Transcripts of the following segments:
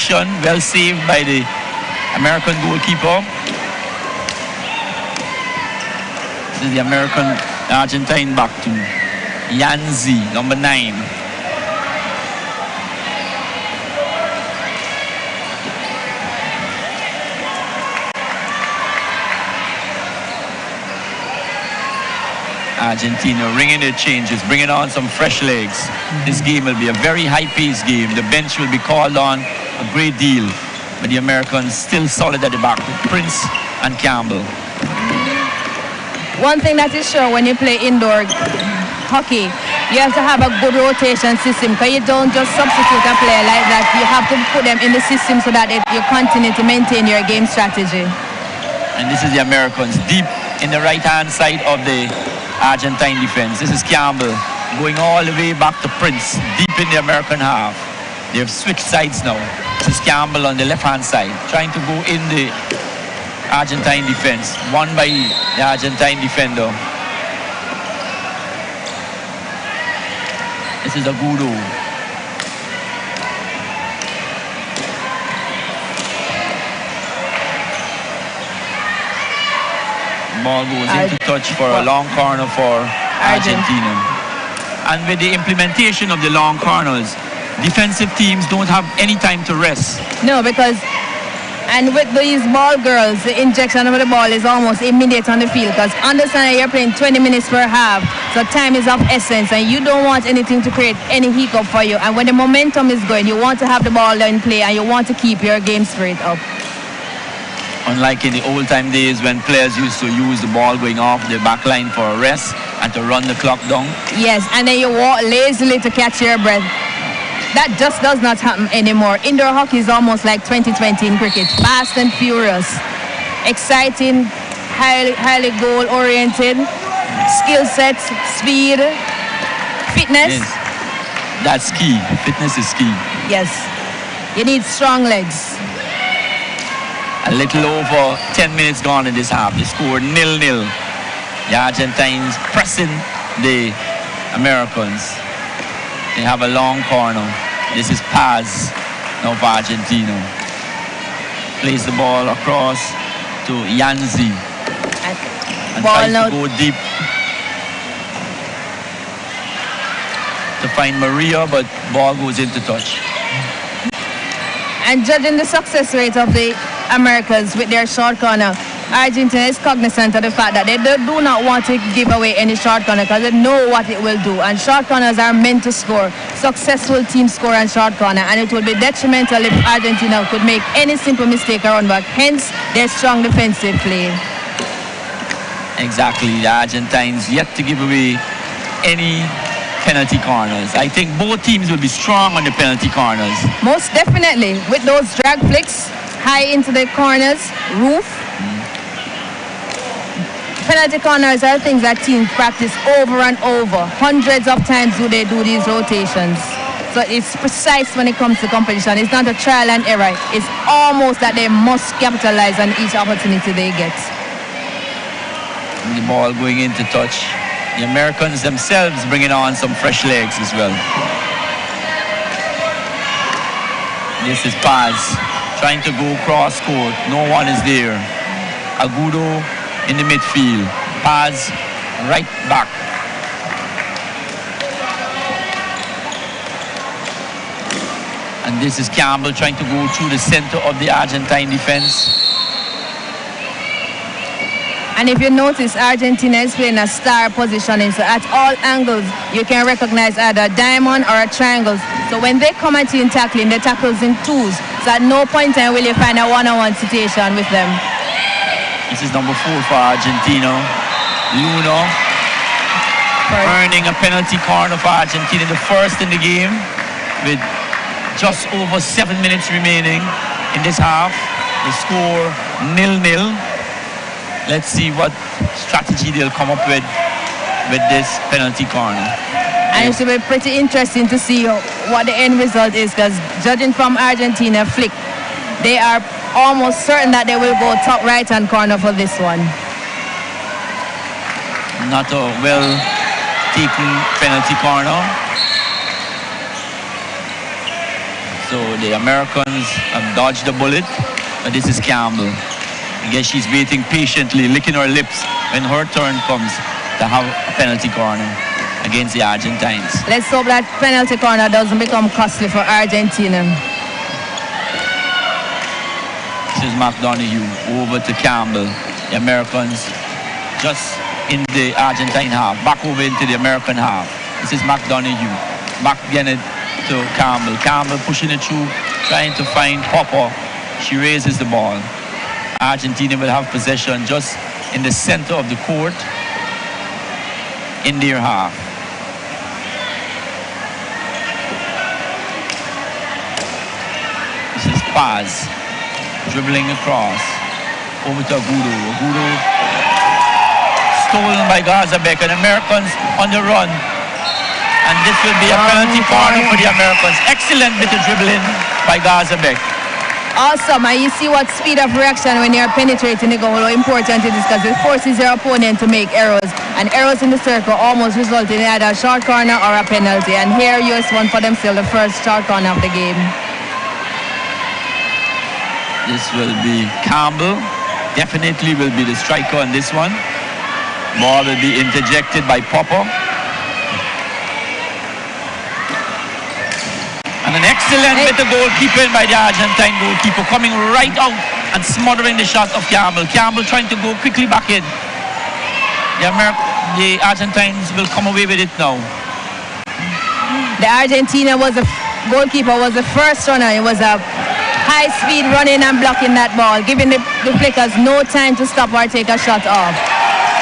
possession. Well saved by the American goalkeeper. This is the Argentine back to Yanzi, number 9. Argentina ringing their changes, bringing on some fresh legs. This game will be a very high-paced game. The bench will be called on a great deal, but the Americans still solid at the back with Prince and Campbell. One thing that is sure when you play indoor hockey, you have to have a good rotation system, because you don't just substitute a player like that. You have to put them in the system so that you continue to maintain your game strategy. And this is the Americans deep in the right-hand side of the Argentine defense. This is Campbell going all the way back to Prince, deep in the American half. They have switched sides now. This is Campbell on the left-hand side, trying to go in the Argentine defense, won by the Argentine defender. This is Agudo. Ball goes into touch for a long corner for Argentina. And with the implementation of the long corners, defensive teams don't have any time to rest. No, because and with these ball girls, the injection of the ball is almost immediate on the field, because understand that you're playing 20 minutes per half, so time is of essence, and you don't want anything to create any hiccup for you. And when the momentum is going, you want to have the ball in play, and you want to keep your game spirit up. Unlike in the old time days when players used to use the ball going off the back line for a rest and to run the clock down. Yes, and then you walk lazily to catch your breath. That just does not happen anymore. Indoor hockey is almost like 2020 in cricket. Fast and furious. Exciting, highly goal-oriented, skill sets, speed, fitness. Yes. That's key. Fitness is key. Yes. You need strong legs. A little over 10 minutes gone in this half. They scored 0-0. The Argentines pressing the Americans. They have a long corner. This is Paz now for Argentina. Plays the ball across to Yanzi. And tries to go deep to find Maria, but ball goes into touch. And judging the success rate of the Americans with their short corner, Argentina is cognizant of the fact that they do not want to give away any short corner, because they know what it will do. And short corners are meant to score. Successful teams score on short corner, and it would be detrimental if Argentina could make any simple mistake around back. Hence, their strong defensive play. Exactly. The Argentines yet to give away any penalty corners. I think both teams will be strong on the penalty corners. Most definitely. With those drag flicks high into the corners, roof. Penalty corners are things that teams practice over and over. Hundreds of times do they do these rotations. So it's precise when it comes to competition. It's not a trial and error. It's almost that they must capitalize on each opportunity they get. And the ball going into touch. The Americans themselves bringing on some fresh legs as well. This is Paz trying to go cross court. No one is there. Agudo in the midfield. Paz right back. And this is Campbell trying to go through the center of the Argentine defense. And if you notice, Argentina is playing a star positioning, so at all angles you can recognize either a diamond or a triangle. So when they come at you in tackling, they tackles in twos. So at no point in time will you find a one-on-one situation with them. This is number 4 for Argentina. Luna earning a penalty corner for Argentina, the first in the game, with just over 7 minutes remaining in this half. The score 0-0. Let's see what strategy they'll come up with this penalty corner. And it should be pretty interesting to see what the end result is, because judging from Argentina flick, they are almost certain that they will go top right-hand corner for this one. Not a well-taken penalty corner. So the Americans have dodged the bullet, but this is Campbell. I guess she's waiting patiently, licking her lips when her turn comes to have a penalty corner against the Argentines. Let's hope that penalty corner doesn't become costly for Argentina. This is McDonough over to Campbell. The Americans just in the Argentine half, back over into the American half. This is McDonough. Back again to Campbell. Campbell pushing it through, trying to find Popper. She raises the ball. Argentina will have possession just in the center of the court in their half. This is Paz dribbling across over to Agudo. Agudo stolen by Gazabek, and Americans on the run. And this will be a penalty corner for the Americans. Excellent bit of dribbling by Gazabek. Awesome, and you see what speed of reaction when you're penetrating the goal, how important it is, because it forces your opponent to make errors. And errors in the circle almost result in either a short corner or a penalty. And here US won for themselves the first short corner of the game. This will be Campbell. Definitely will be the striker on this one. Ball will be interjected by Popper. And an excellent bit of goalkeeping by the Argentine goalkeeper, coming right out and smothering the shot of Campbell. Campbell trying to go quickly back in. The Argentines will come away with it now. The Argentina goalkeeper was the first runner. It was a high speed running and blocking that ball, giving the flickers no time to stop or take a shot off.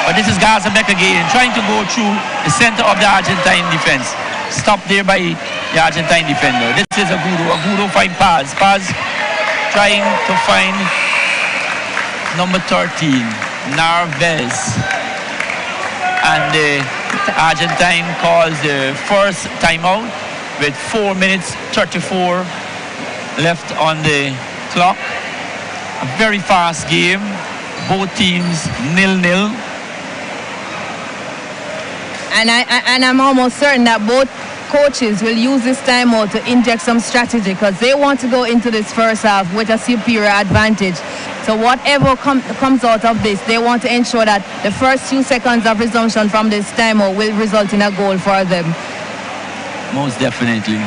But this is Gazabek again, trying to go through the center of the Argentine defense. Stopped there by the Argentine defender. This is Agudo. Agudo find Paz. Paz trying to find number 13, Narvez. And the Argentine calls the first timeout with 4 minutes 34 left on the clock. A very fast game. Both teams 0-0. And I'm almost certain that both coaches will use this timeout to inject some strategy, because they want to go into this first half with a superior advantage. So whatever comes out of this, they want to ensure that the first few seconds of resumption from this timeout will result in a goal for them. Most definitely.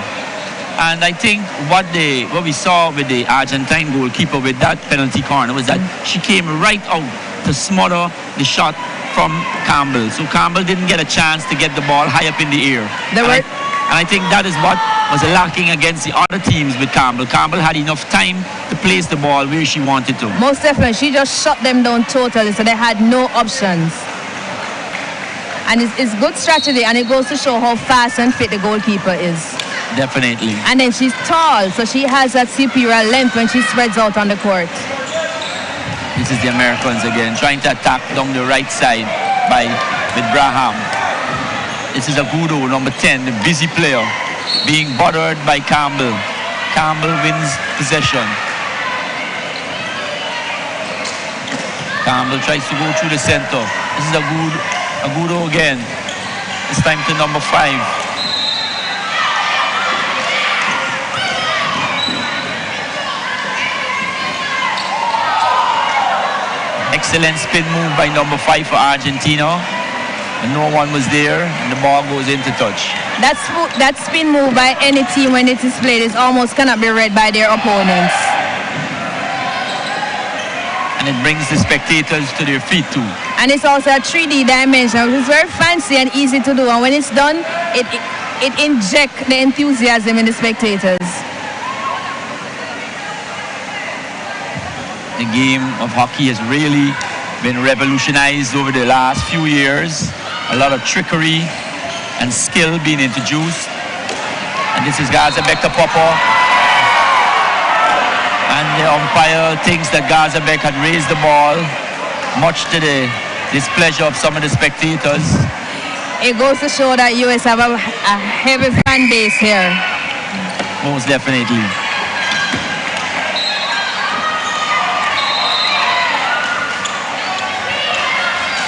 And I think what we saw with the Argentine goalkeeper with that penalty corner was that she came right out to smother the shot from Campbell. So Campbell didn't get a chance to get the ball high up in the air. And I think that is what was lacking against the other teams with Campbell. Campbell had enough time to place the ball where she wanted to. Most definitely. She just shut them down totally, so they had no options. And it's good strategy, and it goes to show how fast and fit the goalkeeper is. Definitely. And then she's tall, so she has that superior length when she spreads out on the court. This is the Americans again, trying to attack down the right side with Braham. This is Agudo, number 10, the busy player, being bothered by Campbell. Campbell wins possession. Campbell tries to go through the center. This is Agudo again. This time to number 5. Excellent spin move by number 5 for Argentina. And no one was there, and the ball goes into touch. That spin move by any team when it is played is almost cannot be read by their opponents. And it brings the spectators to their feet too. And it's also a 3D dimension. It's very fancy and easy to do. And when it's done, it injects the enthusiasm in the spectators. The game of hockey has really been revolutionized over the last few years. A lot of trickery and skill being introduced. And this is Gazabek to Popper. And the umpire thinks that Gazabek had raised the ball, much to the displeasure of some of the spectators. It goes to show that US have a heavy fan base here. Most definitely.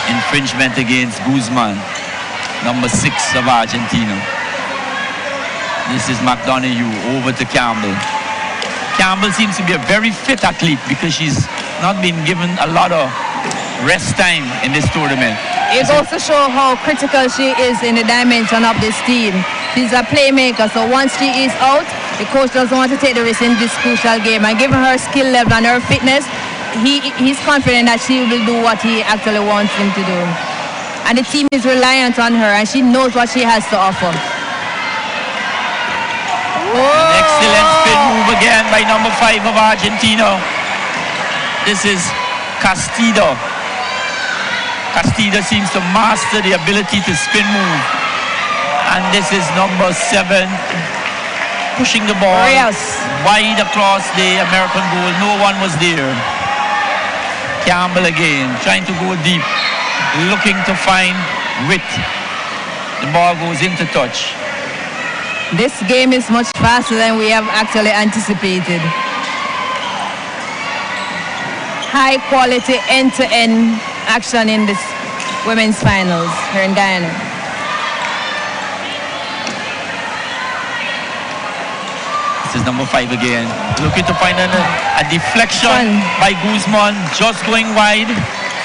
Infringement against Guzman, number 6 of Argentina. This is McDonough over to Campbell. Campbell seems to be a very fit athlete because she's not been given a lot of rest time in this tournament. It goes to show how critical she is in the dimension of this team. She's a playmaker, so once she is out, the coach doesn't want to take the risk in this crucial game. And given her skill level and her fitness, he's confident that she will do what he actually wants him to do. And the team is reliant on her, and she knows what she has to offer. An excellent spin move again by number 5 of Argentina. This is Castillo. Castillo seems to master the ability to spin move. And this is number 7 pushing the ball wide across the American goal. No one was there. Campbell again trying to go deep, looking to find width. The ball goes into touch. This game is much faster than we have actually anticipated. High quality end-to-end action in this women's finals here in Guyana. This is number 5 again. Looking to find a deflection by Guzman, just going wide.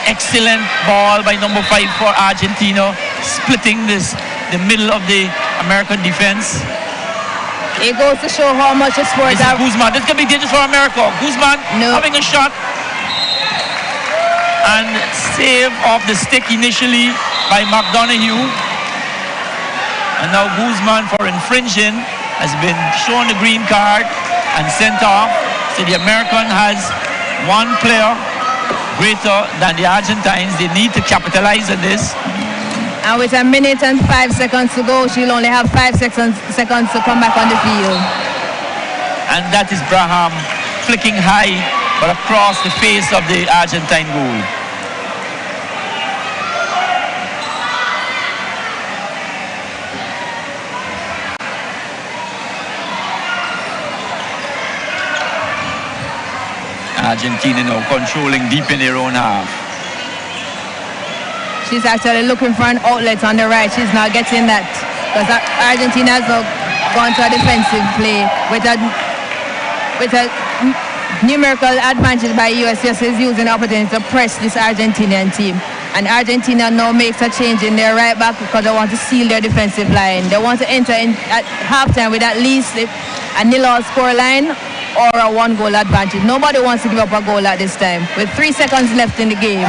Excellent ball by number 5 for Argentina, splitting the middle of the American defense. It goes to show how much the sport This is Guzman. This can be dangerous for America. Guzman having a shot. And save off the stick initially by McDonough. And now Guzman, for infringing, has been shown the green card and sent off. So the American has one player greater than the Argentines. They need to capitalize on this. And with a minute and 5 seconds to go, she'll only have 5 seconds to come back on the field. And that is Braham flicking high, but across the face of the Argentine goal. Argentina now controlling deep in their own half. She's actually looking for an outlet on the right. She's not getting that because Argentina has now gone to a defensive play with a numerical advantage by US. Just is using the opportunity to press this Argentinian team. And Argentina now makes a change in their right back because they want to seal their defensive line. They want to enter in at halftime with at least a nil-all score line or a 1-goal advantage. Nobody wants to give up a goal at this time. With 3 seconds left in the game.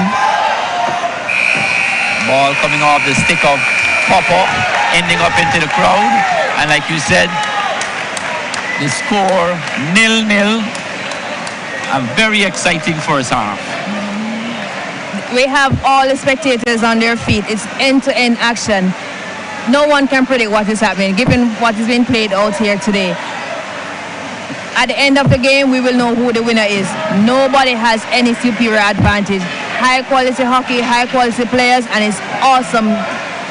Ball coming off the stick of Popper, ending up into the crowd. And like you said, the score 0-0. A very exciting first half. We have all the spectators on their feet. It's end-to-end action. No one can predict what is happening, given what is being played out here today. At the end of the game, we will know who the winner is. Nobody has any superior advantage. High quality hockey, high quality players, and it's awesome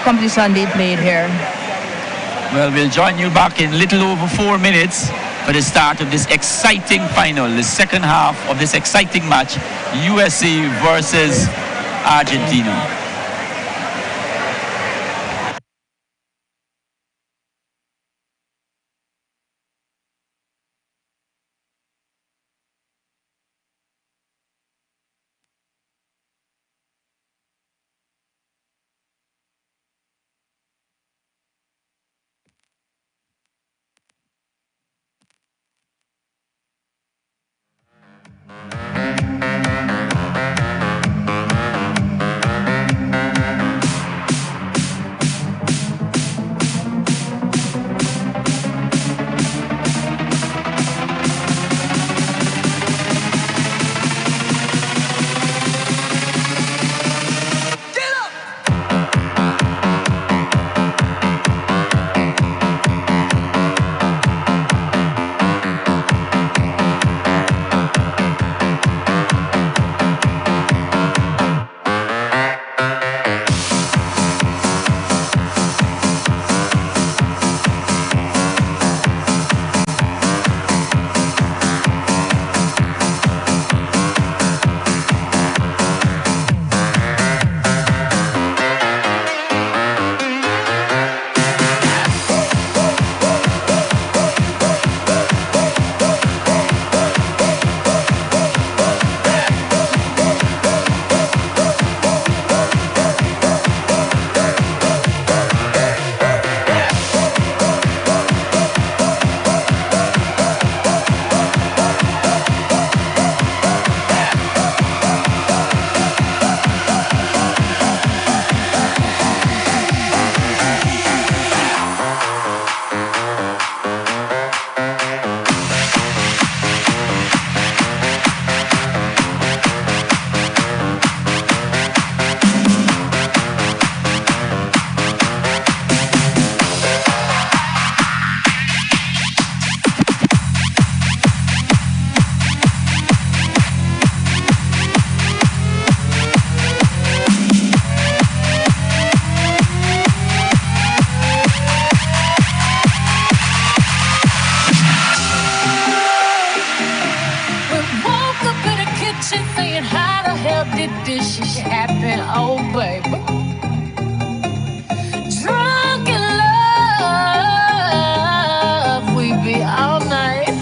competition they played here. Well, we'll join you back in little over 4 minutes for the start of this exciting final, the second half of this exciting match, USA versus Argentina. She saying, how the hell did this shit happen? Oh, baby. Drunk in love, we be all night.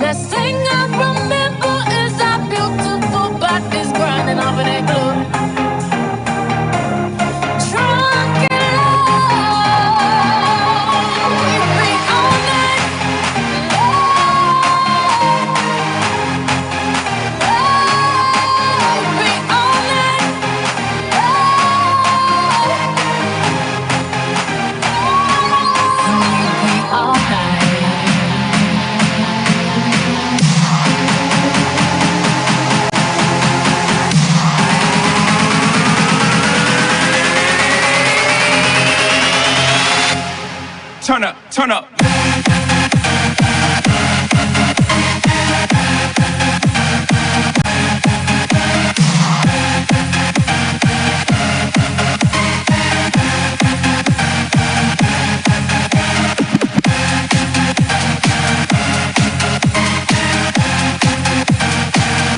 Last thing I remember is our beautiful bodies grinding off of that glue. Drunk in love, we be all night. Turn up, turn up.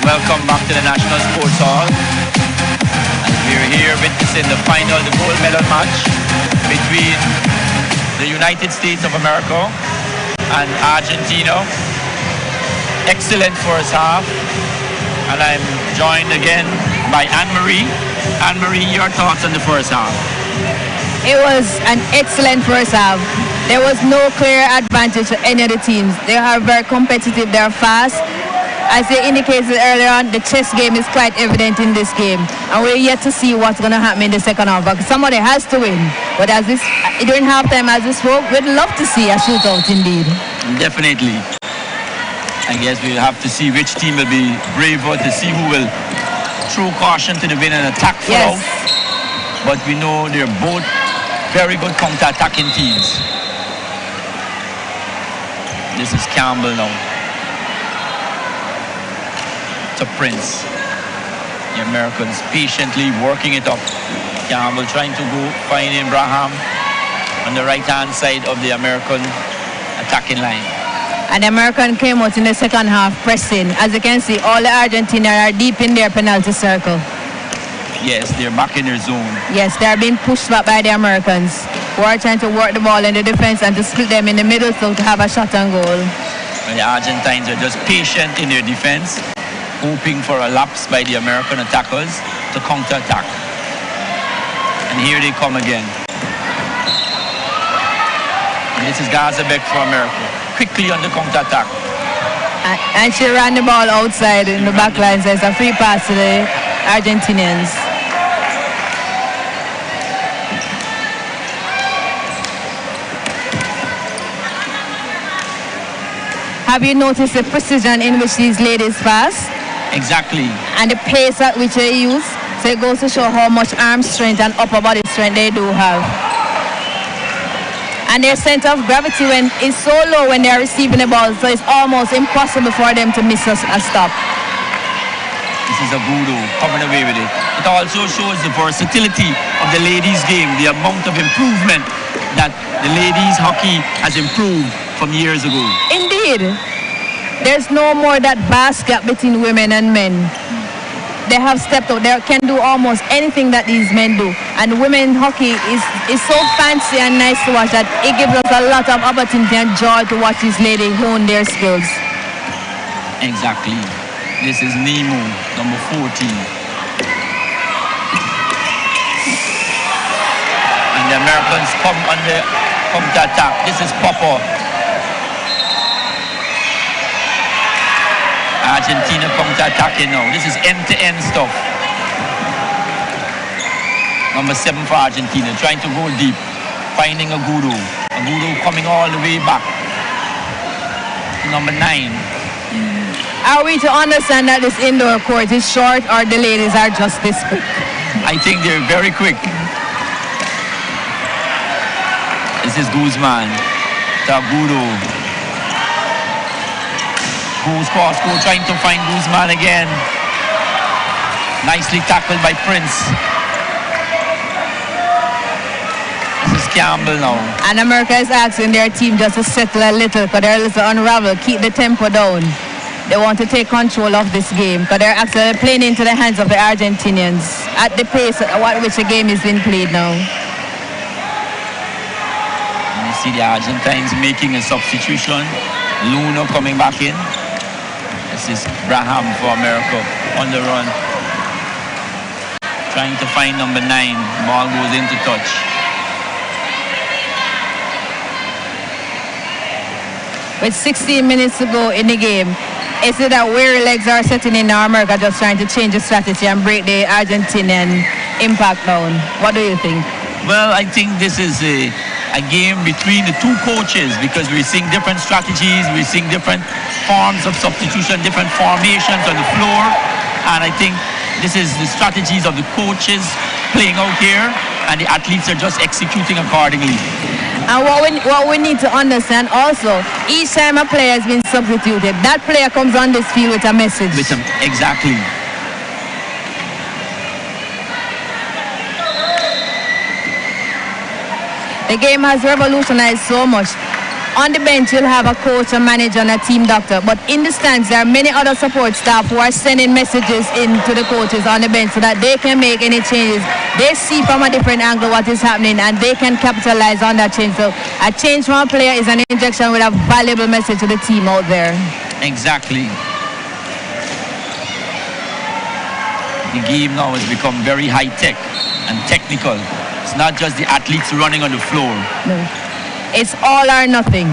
Welcome back to the National Sports Hall. And we're here witnessing the final, the gold medal match between the United States of America and Argentina. Excellent first half. And I'm joined again by Anne-Marie. Anne-Marie, your thoughts on the first half? It was an excellent first half. There was no clear advantage to any of the teams. They are very competitive, they're fast. As they indicated earlier on, the chess game is quite evident in this game. And we're yet to see what's going to happen in the second half. But somebody has to win. But during halftime, as this spoke, we'd love to see a shootout indeed. Definitely. I guess we'll have to see which team will be braver to see who will throw caution to the wind and attack full out. But we know they're both very good counter-attacking teams. This is Campbell now. To Prince. The Americans patiently working it up. Campbell trying to go find Abraham on the right-hand side of the American attacking line. And the American came out in the second half pressing. As you can see, all the Argentina are deep in their penalty circle. Yes, they're back in their zone. Yes, they're being pushed back by the Americans, who are trying to work the ball in the defense and to split them in the middle so to have a shot on goal. And the Argentines are just patient in their defense, hoping for a lapse by the American attackers to counter-attack. And here they come again. And this is Gazabek for America, quickly on the counter-attack. And she ran the ball outside in the back line, so it's a free pass to the Argentinians. Have you noticed the precision in which these ladies pass? Exactly. And the pace at which they use. So it goes to show how much arm strength and upper body strength they do have. And their center of gravity is so low when they are receiving the ball, so it's almost impossible for them to miss a stop. This is a Gudo coming away with it. It also shows the versatility of the ladies' game, the amount of improvement that the ladies' hockey has improved from years ago. Indeed. There's no more that vast gap between women and men. They have stepped up. They can do almost anything that these men do. And women hockey is so fancy and nice to watch that it gives us a lot of opportunity and joy to watch these ladies hone their skills. Exactly. This is Nemo, number 14. And the Americans come to attack. This is Popper. Argentina come to attacking now. This is end-to-end stuff. Number 7 for Argentina, trying to go deep, finding Agudo. Agudo coming all the way back. Number 9. Are we to understand that this indoor court is short or the ladies are just this quick? I think they're very quick. This is Guzman. Agudo. Goes cross, trying to find Guzman again. Nicely tackled by Prince. This is Campbell now. And America is asking their team just to settle a little because they're a little unraveled. Keep the tempo down. they want to take control of this game because they're actually playing into the hands of the Argentinians at the pace at which the game is being played now. And you see the Argentines making a substitution. Luna coming back in. This is Braham for America on the run. Trying to find number 9. Ball goes into touch. With 16 minutes to go in the game, is it that weary legs are setting in now? America just trying to change the strategy and break the Argentinian impact down? What do you think? Well, I think this is a game between the two coaches because we're seeing different strategies, we're seeing different forms of substitution, different formations on the floor, and I think this is the strategies of the coaches playing out here, and the athletes are just executing accordingly. And what we need to understand also, each time a player has been substituted, that player comes on this field with a message. Exactly. The game has revolutionized so much. On the bench, you'll have a coach, a manager, and a team doctor. But in the stands, there are many other support staff who are sending messages in to the coaches on the bench so that they can make any changes. They see from a different angle what is happening, and they can capitalize on that change. So a change from a player is an injection with a valuable message to the team out there. Exactly. The game now has become very high-tech and technical. It's not just the athletes running on the floor. No. It's all or nothing.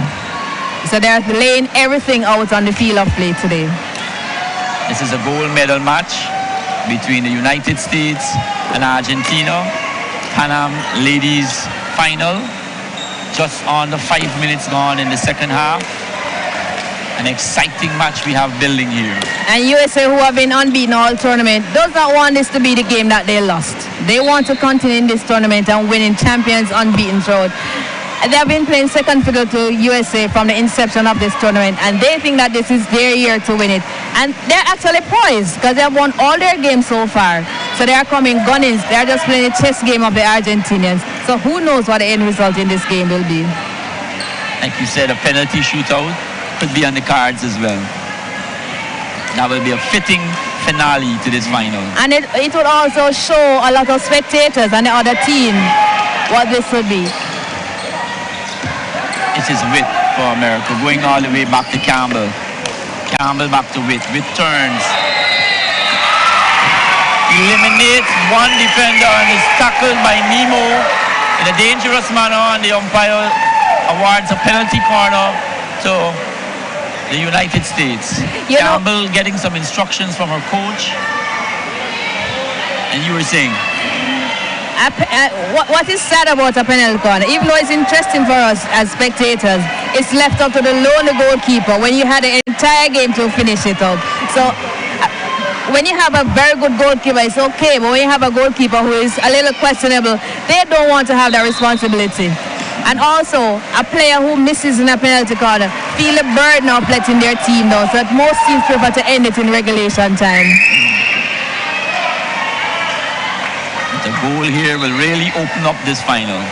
So they're laying everything out on the field of play today. This is a gold medal match between the United States and Argentina. Pan Am ladies final. Just under 5 minutes gone in the second half. An exciting match we have building here. And USA, who have been unbeaten all tournament, does not want this to be the game that they lost. They want to continue in this tournament and winning champions unbeaten throughout. They have been playing second fiddle to USA from the inception of this tournament, and they think that this is their year to win it. And they're actually poised because they have won all their games so far. So they are coming gun-ins. They are just playing a chess game of the Argentinians. So who knows what the end result in this game will be. Like you said, a penalty shootout could be on the cards as well. That will be a fitting finale to this final. And it would also show a lot of spectators and the other team what this would be. This is Witt for America, going all the way back to Campbell. Campbell back to Witt. Witt turns. Eliminates one defender and is tackled by Nemo in a dangerous manner, and the umpire awards a penalty corner to the United States. Campbell getting some instructions from her coach. And you were saying? What is sad about a penalty corner, even though it's interesting for us as spectators, it's left up to the lonely goalkeeper when you had the entire game to finish it up. So when you have a very good goalkeeper, it's okay, but when you have a goalkeeper who is a little questionable, they don't want to have that responsibility. And also, a player who misses in a penalty corner feel the burden of letting their team down, so that most teams prefer to end it in regulation time. The goal here will really open up this final.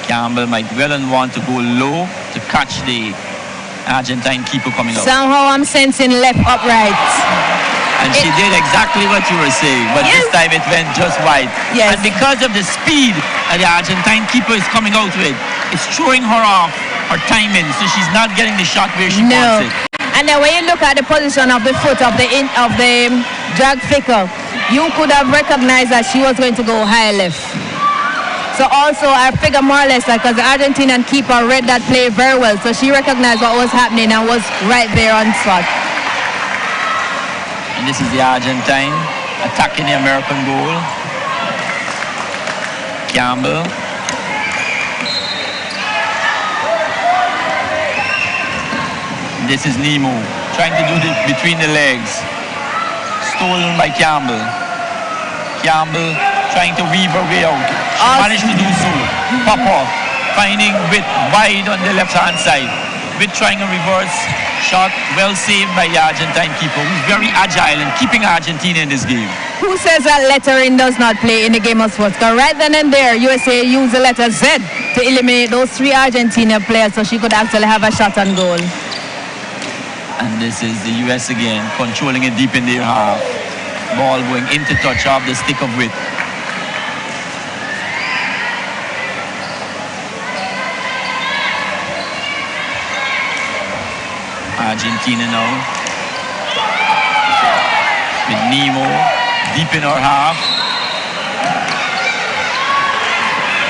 Campbell might well want to go low to catch the Argentine keeper coming up. Somehow I'm sensing left upright. And she did exactly what you were saying, but this time it went just wide. Yes. And because of the speed that the Argentine keeper is coming out with, it's throwing her off her timing, so she's not getting the shot where she wants it. And then when you look at the position of the foot of the drag flicker, you could have recognized that she was going to go high left. So also I figure more or less that because the Argentinian keeper read that play very well, so she recognized what was happening and was right there on spot. And this is the Argentine attacking the American goal. Campbell. This is Nemo trying to do this between the legs. Stolen by Campbell. Campbell trying to weave her way out. She managed to do so. Papa finding Witt wide on the left-hand side. Witt trying a reverse shot. Well saved by the Argentine keeper, who's very agile and keeping Argentina in this game. Who says that lettering does not play in the game of sports? Because right then and there, USA used the letter Z to eliminate those 3 Argentina players so she could actually have a shot on goal. And this is the US again, controlling it deep in their half. Ball going into touch off the stick of wit. Argentina now. With Nemo deep in our half.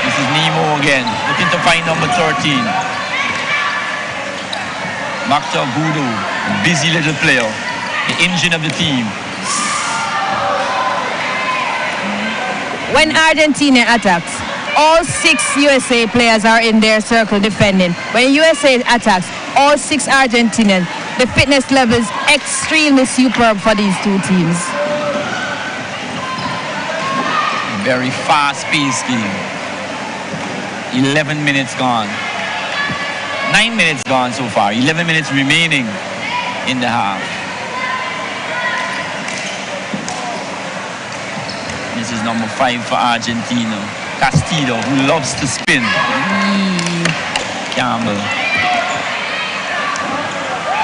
This is Nemo again, looking to find number 13. Back to Gudo, busy little player, the engine of the team. When Argentina attacks, all 6 USA players are in their circle defending. When USA attacks, all 6 Argentinians, the fitness level is extremely superb for these 2 teams. Very fast-paced game. 11 minutes gone. 9 minutes gone so far. 11 minutes remaining in the half. This is number 5 for Argentina. Castillo, who loves to spin. Campbell.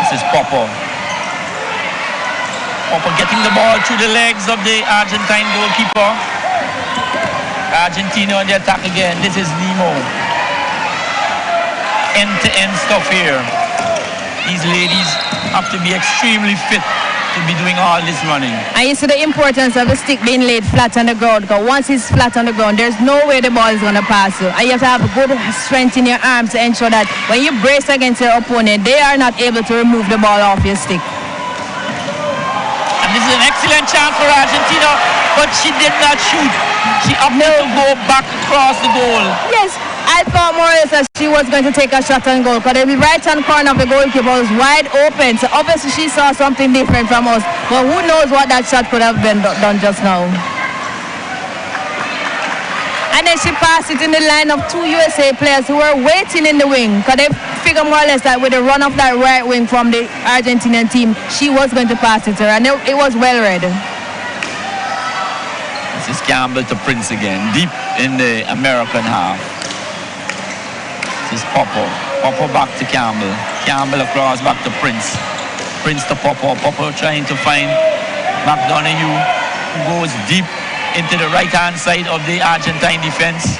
This is Popo. Popo getting the ball through the legs of the Argentine goalkeeper. Argentina on the attack again. This is Nemo. End-to-end stuff here. These ladies have to be extremely fit to be doing all this running. And you see the importance of the stick being laid flat on the ground, because once it's flat on the ground, there's no way the ball is going to pass you. And you have to have good strength in your arms to ensure that when you brace against your opponent, they are not able to remove the ball off your stick. And this is an excellent chance for Argentina, but she did not shoot. She opted to go back across the goal. Yes, I thought more or less that she was going to take a shot on goal, because the right-hand corner of the goalkeeper was wide open. So obviously she saw something different from us. But who knows what that shot could have been done just now. And then she passed it in the line of 2 USA players who were waiting in the wing, because they figured more or less that with the run of that right wing from the Argentinian team, she was going to pass it to her, and it was well read. This is Campbell to Prince again, deep in the American half. This is Popo. Popo back to Campbell. Campbell across back to Prince. Prince to Popo. Popo trying to find McDonough, who goes deep into the right-hand side of the Argentine defense.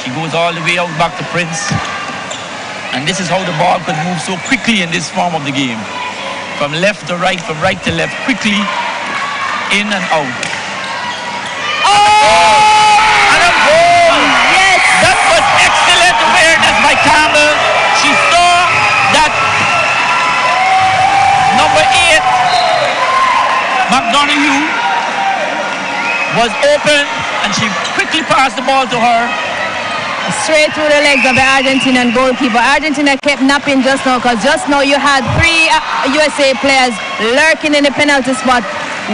She goes all the way out back to Prince. And this is how the ball could move so quickly in this form of the game. From left to right, from right to left, quickly in and out. Oh! And a goal! Yes! That was excellent awareness by Campbell. She saw that number 8, McDonough, was open, and she quickly passed the ball to her. Straight through the legs of the Argentinian goalkeeper. Argentina kept napping just now, because just now you had 3 USA players lurking in the penalty spot,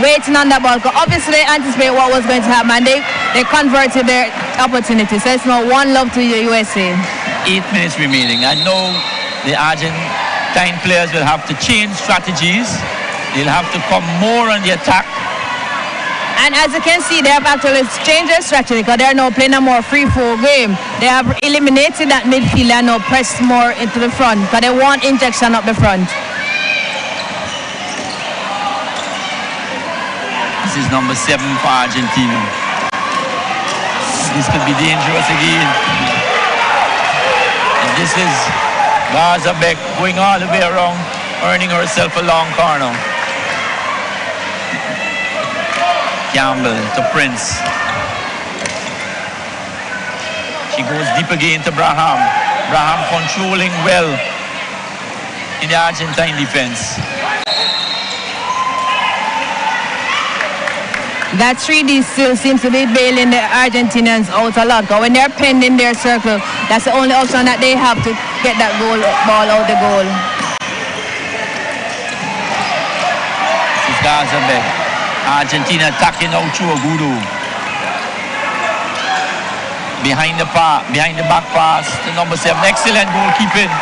waiting on the ball. Obviously they anticipate what was going to happen, and they converted their opportunity. So it's now 1-0 to the USA. 8 minutes remaining. I know the Argentine players will have to change strategies. They'll have to come more on the attack. And as you can see, they have actually changed their strategy, because they are now playing a more free-flow game. They have eliminated that midfield and now pressed more into the front, because they want injection up the front. This is number 7 for Argentina. This could be dangerous again. And this is Garza Beck going all the way around, earning herself a long corner. Campbell to Prince. She goes deep again to Braham. Braham controlling well in the Argentine defense. That 3D still seems to be bailing the Argentinians out a lot, because when they're penned in their circle, that's the only option that they have to get that ball out the goal. This is Garza Beck. Argentina attacking out through Agudo. Behind the back pass to number 7. Excellent goalkeeping.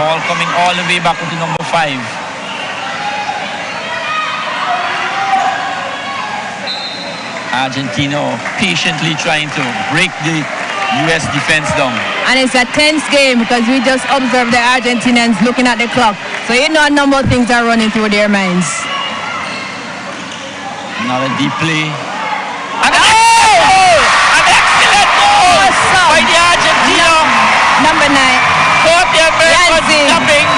Ball coming all the way back to number 5. Argentina patiently trying to break the U.S. defense down. And it's a tense game because we just observed the Argentinians looking at the clock. So you know a number of things are running through their minds. Another deep play. And an excellent goal by the Argentina. Number 9. Caught the Americans snapping.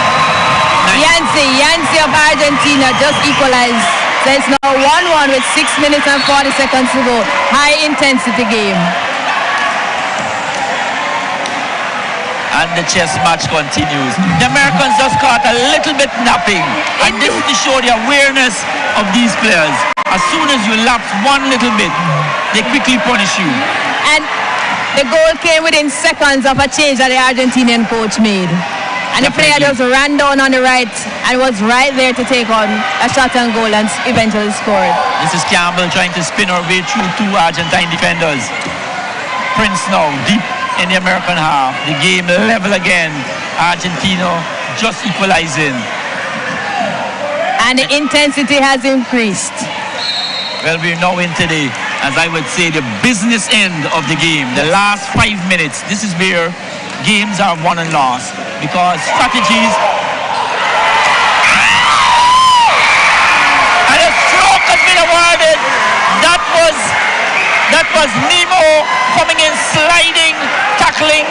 Yancy of Argentina just equalized. So it's now 1-1 with 6 minutes and 40 seconds to go. High intensity game. And the chess match continues. The Americans just caught a little bit napping. And this is to show the awareness of these players. As soon as you lapse one little bit, they quickly punish you. And the goal came within seconds of a change that the Argentinian coach made. And the player just ran down on the right and was right there to take on a shot and goal and eventually scored. This is Campbell trying to spin her way through 2 Argentine defenders. Prince now deep in the American half. The game level again. Argentina just equalizing. And the intensity has increased. Well, we're now into the, as I would say, the business end of the game. The last 5 minutes. This is where games are won and lost because strategies. And a stroke has been awarded. That was Nemo coming in, sliding, tackling.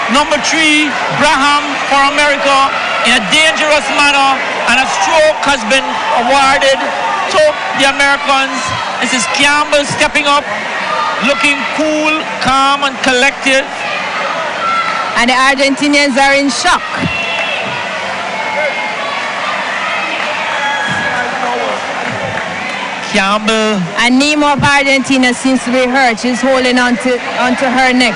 Number 3, Braham for America in a dangerous manner, and a stroke has been awarded to the Americans. This is Campbell stepping up, looking cool, calm and collected. And the Argentinians are in shock. Campbell. And Nemo of Argentina seems to be hurt. She's holding onto her neck.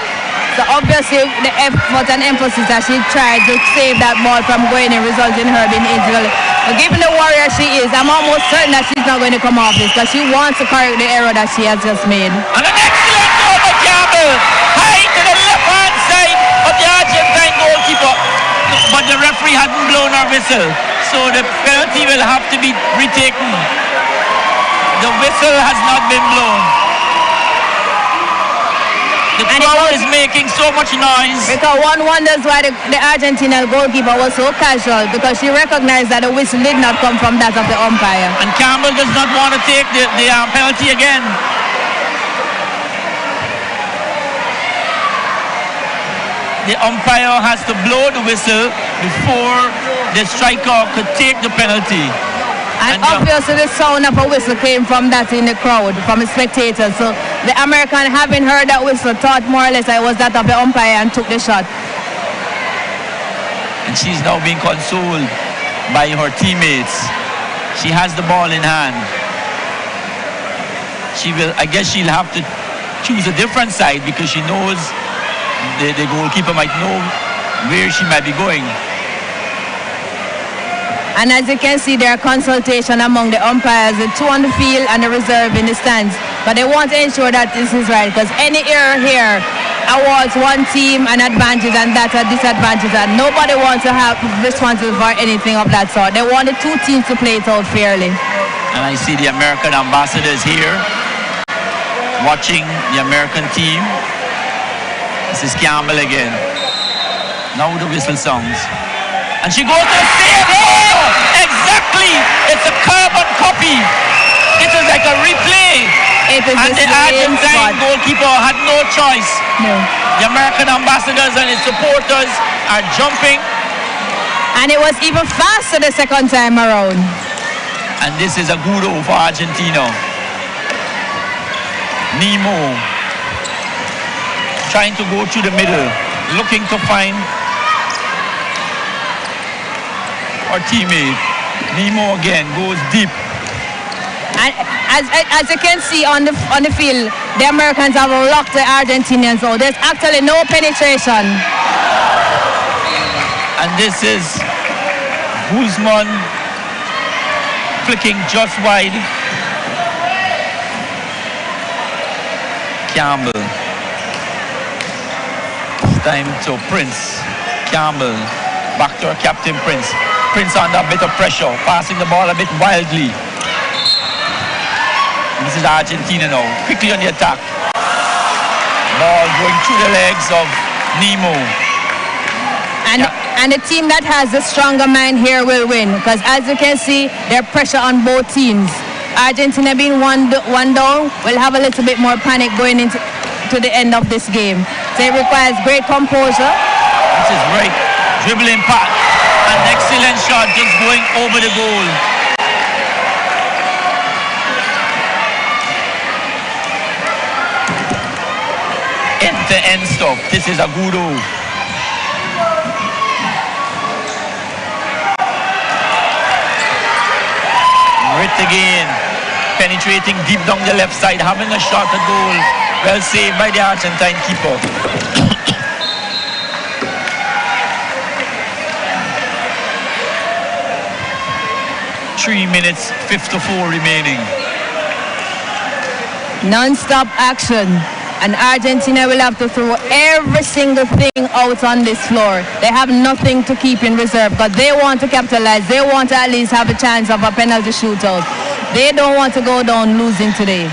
So obviously the effort and emphasis that she tried to save that ball from going and result in her being injured. But given the warrior she is, I'm almost certain that she's not going to come off this because she wants to correct the error that she has just made. And an excellent goal by Campbell. High to the left-hand side of the Argentine goalkeeper. But the referee hadn't blown her whistle. So the penalty will have to be retaken. The whistle has not been blown. The crowd is making so much noise. Because one wonders why the Argentine goalkeeper was so casual, because she recognized that the whistle did not come from that of the umpire. And Campbell does not want to take the penalty again. The umpire has to blow the whistle before the striker could take the penalty. And obviously the sound of a whistle came from that in the crowd, from the spectators. So the American, having heard that whistle, thought more or less it was that of the umpire and took the shot. And she's now being consoled by her teammates. She has the ball in hand. I guess she'll have to choose a different side because she knows the goalkeeper might know where she might be going. And as you can see, there are consultation among the umpires, the 2 on the field and the reserve in the stands. But they want to ensure that this is right, because any error here awards one team an advantage and that a disadvantage, and nobody wants to have responsibility for anything of that sort. They want the 2 teams to play it out fairly. And I see the American ambassadors here watching the American team. This is Campbell again. Now the whistle sounds. And she goes to the save. Oh, exactly. It's a carbon copy. It is like a replay. And the Argentine goalkeeper had no choice. No. The American ambassadors and his supporters are jumping. And it was even faster the second time around. And this is a good over for Argentina. Nemo trying to go through the middle, looking to find our teammate. Nemo again goes deep. And as you can see on the field, the Americans have locked the Argentinians out. There's actually no penetration. And this is Guzman flicking just wide. Campbell. It's time to Prince. Campbell. Back to our captain Prince. Prince under a bit of pressure, passing the ball a bit wildly. This is Argentina now, quickly on the attack. Ball going through the legs of Nemo. And the team that has the stronger mind here will win, because as you can see, there's pressure on both teams. Argentina being one down will have a little bit more panic going into the end of this game. So it requires great composure. This is right, dribbling pass, an excellent shot just going over the goal. End-to-end stuff. This is a good goal. Rit again, penetrating deep down the left side, having a shot at goal. Well saved by the Argentine keeper. 3 minutes, 54 remaining. Non-stop action. And Argentina will have to throw every single thing out on this floor. They have nothing to keep in reserve because they want to capitalize. They want to at least have a chance of a penalty shootout. They don't want to go down losing today.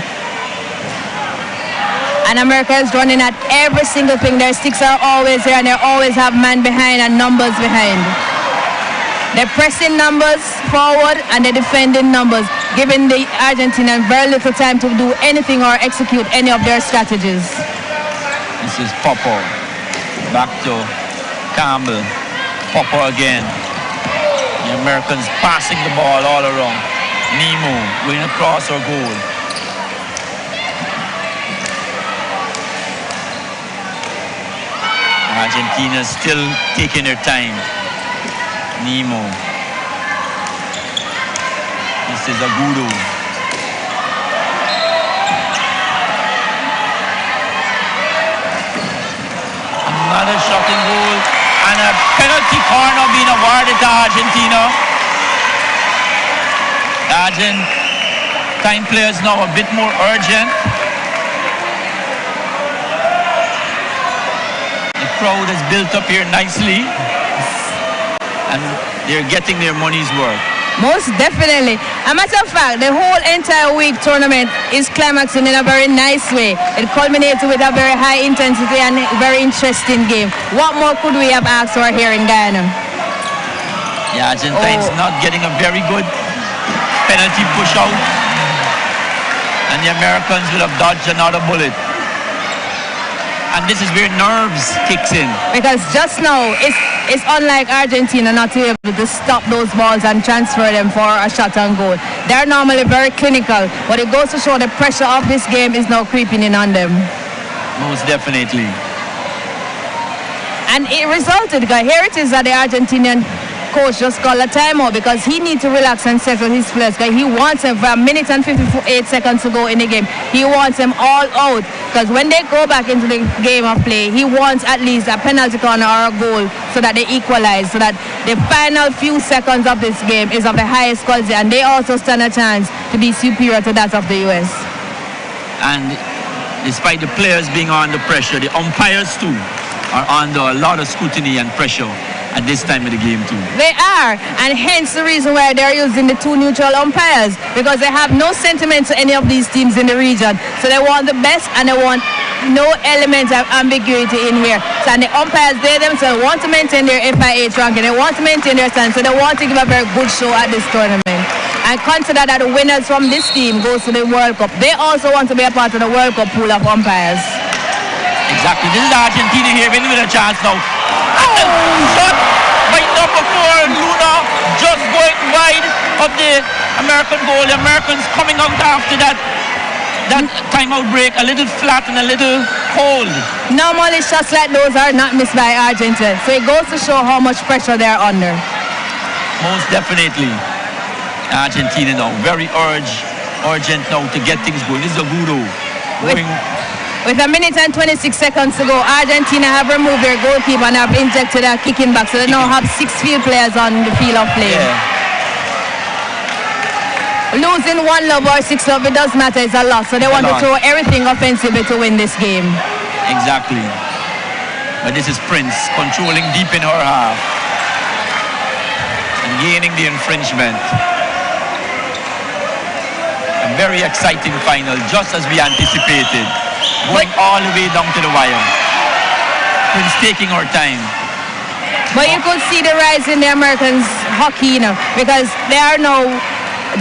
And America is running at every single thing. Their sticks are always there and they always have man behind and numbers behind. They're pressing numbers forward and they're defending numbers, giving the Argentinians very little time to do anything or execute any of their strategies. This is Popo. Back to Campbell. Popo again. The Americans passing the ball all around. Nemo going across our goal. Argentina still taking their time. Nemo. This is Agudo. Another shot in goal and a penalty corner being awarded to Argentina. Argentine players now a bit more urgent. The crowd is built up here nicely. And they're getting their money's worth. Most definitely. A matter of fact, the whole entire week tournament is climaxing in a very nice way. It culminated with a very high intensity and very interesting game. What more could we have asked for here in Guyana? The Argentines not getting a very good penalty push out. And the Americans will have dodged another bullet. And this is where nerves kicks in. Because just now, it's unlike Argentina not to be able to stop those balls and transfer them for a shot on goal. They're normally very clinical, but it goes to show the pressure of this game is now creeping in on them. Most definitely. And it resulted, because here it is that the Argentinian coach just called a timeout because he needs to relax and settle his players, because he wants them for a minute and 58 seconds to go in the game. He wants them all out, because when they go back into the game of play, he wants at least a penalty corner or a goal so that they equalize, so that the final few seconds of this game is of the highest quality and they also stand a chance to be superior to that of the US. And despite the players being under pressure, the umpires too are under a lot of scrutiny and pressure at this time of the game too. They are, and hence the reason why they're using the two neutral umpires, because they have no sentiment to any of these teams in the region. So they want the best and they want no element of ambiguity in here. So, and the umpires, they themselves want to maintain their FIH ranking, they want to maintain their stand, so they want to give a very good show at this tournament. And consider that the winners from this team goes to the World Cup. They also want to be a part of the World Cup pool of umpires. Exactly. This is Argentina here winning with a chance now. Shot by number 4, Luna, just going wide of the American goal. The Americans coming out after that timeout break, a little flat and a little cold. Normally shots like those are not missed by Argentina, so it goes to show how much pressure they're under. Most definitely. Argentina now very urgent now to get things going. This is Agudo going. With a minute and 26 seconds to go, Argentina have removed their goalkeeper and have injected a kicking back, so they now have 6 field players on the field of play. Yeah. Losing 1-0 or 6-0, it does matter, it's a loss, so they want to throw everything offensively to win this game. Exactly. But this is Prince controlling deep in her half and gaining the infringement. A very exciting final, just as we anticipated. Going all the way down to the wire. It's taking our time. But you could see the rise in the Americans hockey, because they are now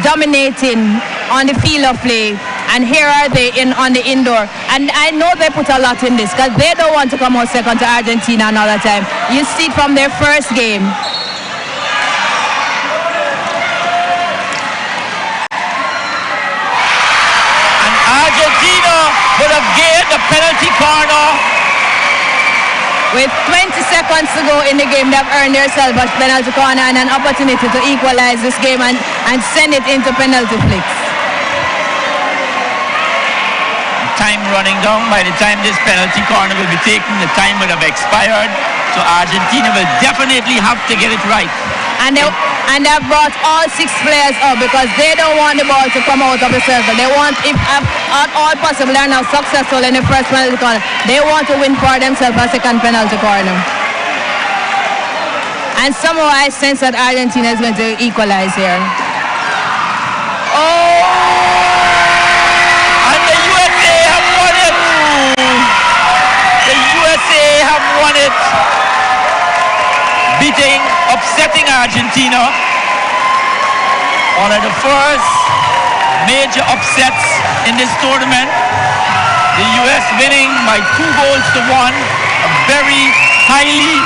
dominating on the field of play. And here are they on the indoor. And I know they put a lot in this because they don't want to come out second to Argentina another time. You see it from their first game. And Argentina would have gained the penalty corner. With 20 seconds to go in the game, they've earned themselves a penalty corner and an opportunity to equalize this game and send it into penalty flicks. Time running down. By the time this penalty corner will be taken, the time will have expired. So Argentina will definitely have to get it right. And they've brought all 6 players up because they don't want the ball to come out of the circle. They want, if at all possible, they're now successful in the first penalty corner. They want to win for themselves a second penalty corner. And somehow I sense that Argentina is going to equalize here. Oh! And the USA have won it! The USA have won it! Upsetting Argentina. One of the first major upsets in this tournament. The US winning by 2-1. A very highly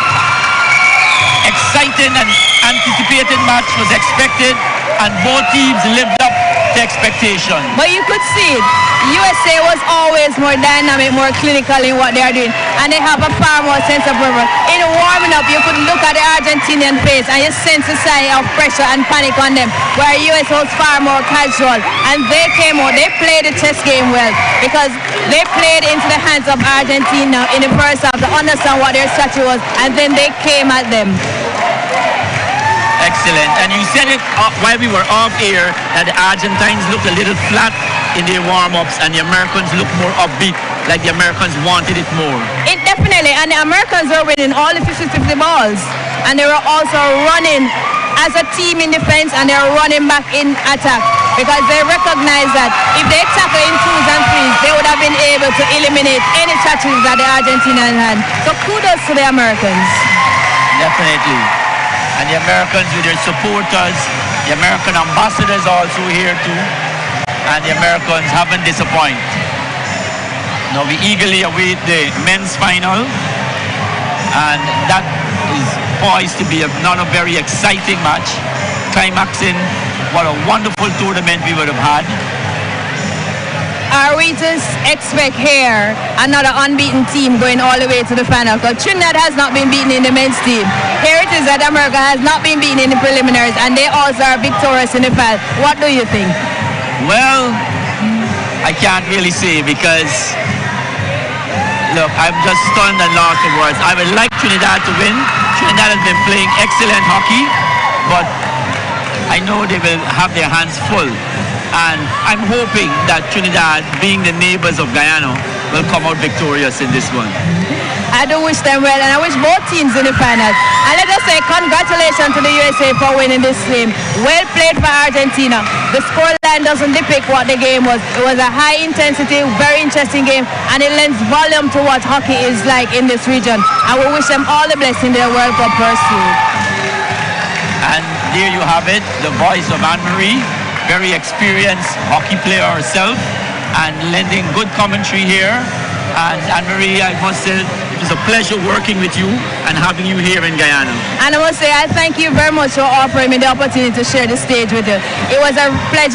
exciting and anticipated match was expected, and both teams lived up to expectation. But you could see it. USA was always more dynamic, more clinical in what they are doing, and they have a far more sense of purpose. In warming up, you could look at the Argentinian face and you sense a sign of pressure and panic on them, where US was far more casual, and they came out, they played the chess game well, because they played into the hands of Argentina in the first half to understand what their strategy was, and then they came at them. Excellent. And you said it while we were off air that the Argentines looked a little flat in their warm-ups and the Americans looked more upbeat, like the Americans wanted it more. It definitely, and the Americans were winning all the 50-50 balls, and they were also running as a team in defense, and they were running back in attack because they recognize that if they tackle in 2s and 3s, they would have been able to eliminate any strategies that the Argentinians had. So kudos to the Americans. Definitely. And the Americans with their supporters, the American ambassadors also here too, and the Americans haven't disappointed. Now we eagerly await the men's final, and that is poised to be another very exciting match, climaxing what a wonderful tournament we would have had. Are we to expect here another unbeaten team going all the way to the final? Because Trinidad has not been beaten in the men's team. Here it is that America has not been beaten in the preliminaries, and they also are victorious in the final. What do you think? Well, I can't really say because, look, I'm just stunned and lost for words. I would like Trinidad to win. Trinidad has been playing excellent hockey, but I know they will have their hands full. And I'm hoping that Trinidad, being the neighbors of Guyana, will come out victorious in this one. I do wish them well, and I wish both teams in the final. And let us say congratulations to the USA for winning this game. Well played for Argentina. The scoreline doesn't depict what the game was. It was a high intensity, very interesting game, and it lends volume to what hockey is like in this region. And we wish them all the best in their World Cup pursuit. And there you have it, the voice of Anne-Marie, very experienced hockey player herself, and lending good commentary here. And Anne-Marie, I must say, it was a pleasure working with you and having you here in Guyana. And I must say, I thank you very much for offering me the opportunity to share the stage with you. It was a pleasure.